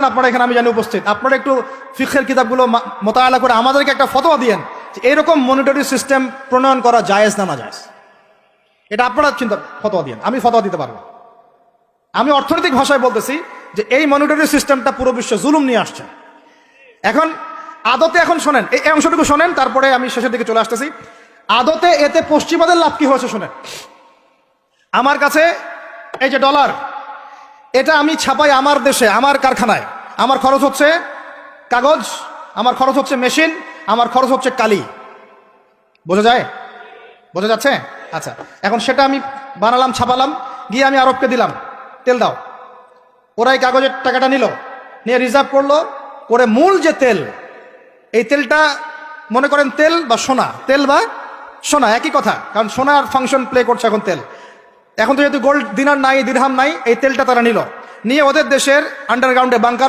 আপনারা এখানে আমি জানি উপস্থিত, আপনারা একটু ফিকহের কিতাবগুলো মোতালা করে আমাদেরকে একটা ফতোয়া দিয়েন যে এইরকম মনিটরি সিস্টেম প্রণয়ন করা জায়েজ না জায়েজ। এটা আপনারা চিন্তা ফতোয়া দিয়েন, আমি ফতোয়া দিতে পারবো। আমি অর্থনৈতিক ভাষায় বলতেছি যে এই মনিটরি সিস্টেমটা পুরো বিশ্বে জুলুম নিয়ে আসছে। এখন আদতে এখন শোনেন, এই অংশটুকু শোনেন, তারপরে আমি শেষের দিকে চলে আসতেছি। আদতে এতে পশ্চিমাদের লাভ কি হয়েছে শোনেন। আমার কাছে এই যে ডলার, এটা আমি ছাপাই আমার দেশে, আমার কারখানায়। আমার খরচ হচ্ছে কাগজ, আমার খরচ হচ্ছে মেশিন, আমার খরচ হচ্ছে কালি। বোঝা যায়? বোঝা যাচ্ছে? আচ্ছা, এখন সেটা আমি বানালাম, ছাপালাম, গিয়ে আমি আরবকে দিলাম, তেল দাও। ওরা এই কাগজের টাকাটা নিল, নিয়ে রিজার্ভ করলো, করে মূল যে তেল, এই তেলটা মনে করেন তেল বা সোনা, তেল বা সোনা একই কথা, কারণ সোনার ফাংশন প্লে করছে এখন তেল। এখন তো যেহেতু গোল্ড দিনার নাই, দিরহাম নাই, এই তেলটা তারা নিল, নিয়ে ওদের দেশের আন্ডারগ্রাউন্ডে বাংকার